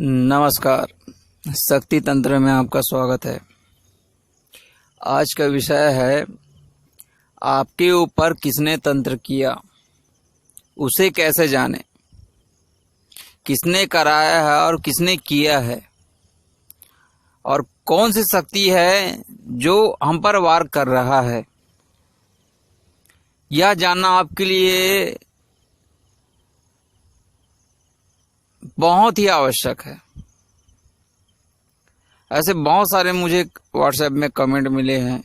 नमस्कार। शक्ति तंत्र में आपका स्वागत है। आज का विषय है आपके ऊपर किसने तंत्र किया, उसे कैसे जाने, किसने कराया है और किसने किया है, और कौन सी शक्ति है जो हम पर वार कर रहा है। यह जानना आपके लिए बहुत ही आवश्यक है। ऐसे बहुत सारे मुझे व्हाट्सएप में कमेंट मिले हैं।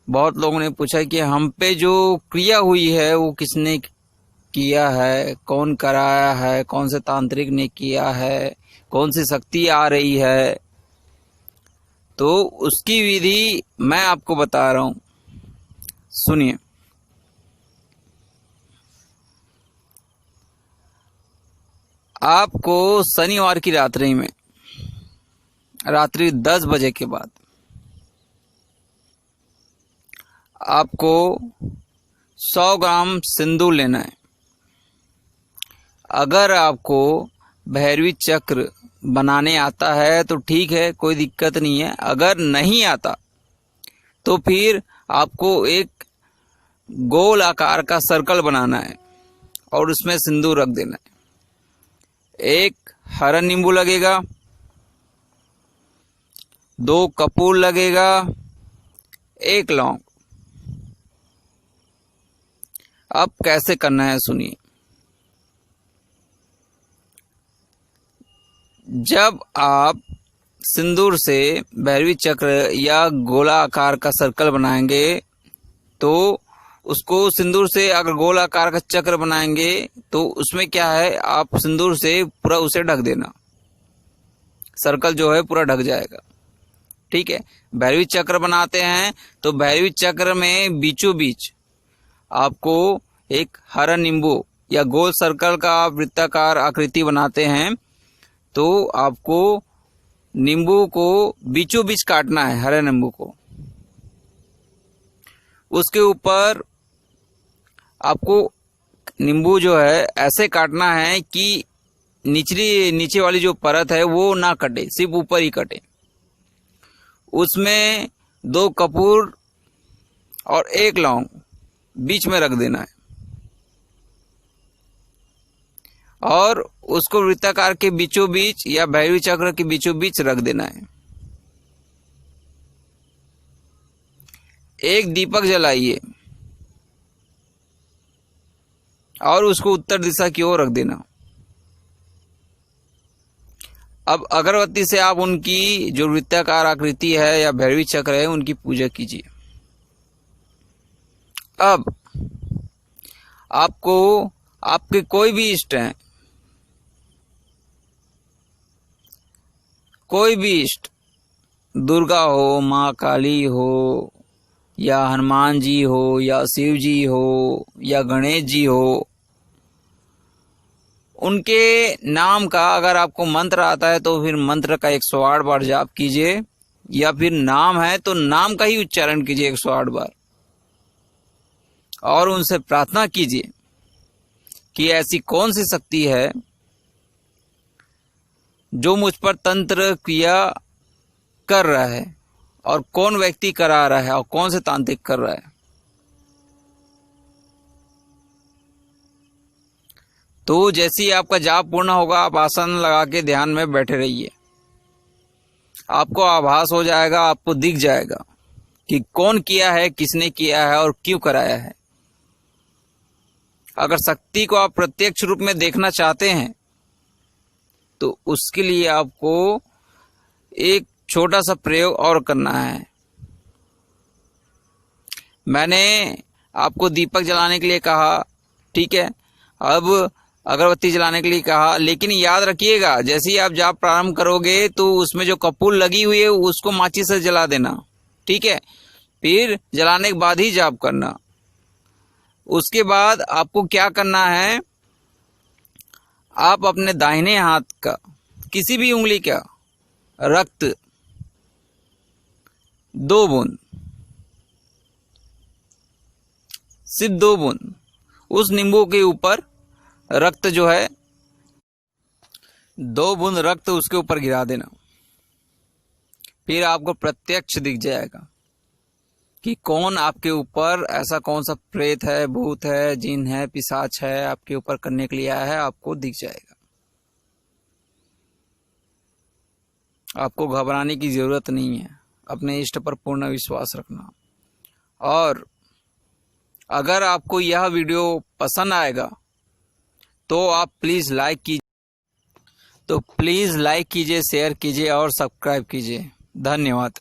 बहुत लोगों ने पूछा कि हम पे जो क्रिया हुई है वो किसने किया है, कौन कराया है, कौन से तांत्रिक ने किया है, कौन सी शक्ति आ रही है। तो उसकी विधि मैं आपको बता रहा हूं, सुनिए। आपको शनिवार की रात्रि 10 बजे के बाद आपको 100 ग्राम सिंदूर लेना है। अगर आपको भैरवी चक्र बनाने आता है तो ठीक है, कोई दिक्कत नहीं है। अगर नहीं आता तो फिर आपको एक गोल आकार का सर्कल बनाना है और उसमें सिंदूर रख देना है। एक हरा नींबू लगेगा, 2 कपूर लगेगा, 1 लौंग। अब कैसे करना है सुनिए। जब आप सिंदूर से भैरवी चक्र या गोला आकार का सर्कल बनाएंगे तो उसको सिंदूर से अगर गोल आकार का चक्र बनाएंगे तो उसमें क्या है, आप सिंदूर से पूरा उसे ढक देना। सर्कल जो है पूरा ढक जाएगा, ठीक है। भैरवी चक्र बनाते हैं तो भैरवी चक्र में बीचों बीच आपको एक हरा नींबू या गोल सर्कल का आप वृत्ताकार आकृति बनाते हैं तो आपको नींबू को बीचों बीच काटना है, हरे नींबू को। उसके ऊपर आपको नींबू जो है ऐसे काटना है कि नीचे वाली जो परत है वो ना कटे, सिर्फ ऊपर ही कटे। उसमें 2 कपूर और 1 लौंग बीच में रख देना है और उसको वृत्ताकार के बीचों बीच या भैरवी चक्र के बीचों बीच रख देना है। एक दीपक जलाइए और उसको उत्तर दिशा की ओर रख देना। अब अगरबत्ती से आप उनकी जो वृत्ताकार आकृति है या भैरवी चक्र है उनकी पूजा कीजिए। अब आपको आपके कोई भी इष्ट हैं, कोई भी इष्ट, दुर्गा हो, माँ काली हो, या हनुमान जी हो, या शिव जी हो, या गणेश जी हो, उनके नाम का अगर आपको मंत्र आता है तो फिर मंत्र का 108 बार जाप कीजिए, या फिर नाम है तो नाम का ही उच्चारण कीजिए 108 बार और उनसे प्रार्थना कीजिए कि ऐसी कौन सी शक्ति है जो मुझ पर तंत्र क्रिया कर रहा है और कौन व्यक्ति करा रहा है और कौन से तांत्रिक कर रहा है। तो जैसे ही आपका जाप पूर्ण होगा आप आसन लगा के ध्यान में बैठे रहिए। आपको आभास हो जाएगा, आपको दिख जाएगा कि कौन किया है, किसने किया है और क्यों कराया है। अगर शक्ति को आप प्रत्यक्ष रूप में देखना चाहते हैं तो उसके लिए आपको एक छोटा सा प्रयोग और करना है। मैंने आपको दीपक जलाने के लिए कहा, ठीक है, अब अगरबत्ती जलाने के लिए कहा, लेकिन याद रखिएगा जैसे ही आप जाप प्रारंभ करोगे तो उसमें जो कपूर लगी हुई है उसको माचिस से जला देना, ठीक है। फिर जलाने के बाद ही जाप करना। उसके बाद आपको क्या करना है, आप अपने दाहिने हाथ का किसी भी उंगली का रक्त 2 बूंद, सिर्फ 2 बूंद उस नींबू के ऊपर रक्त जो है 2 बूंद रक्त उसके ऊपर गिरा देना। फिर आपको प्रत्यक्ष दिख जाएगा कि कौन आपके ऊपर, ऐसा कौन सा प्रेत है, भूत है, जिन है, पिशाच है आपके ऊपर करने के लिए आया है, आपको दिख जाएगा। आपको घबराने की जरूरत नहीं है, अपने इष्ट पर पूर्ण विश्वास रखना। और अगर आपको यह वीडियो पसंद आएगा तो आप प्लीज लाइक कीजिए, शेयर कीजिए और सब्सक्राइब कीजिए। धन्यवाद।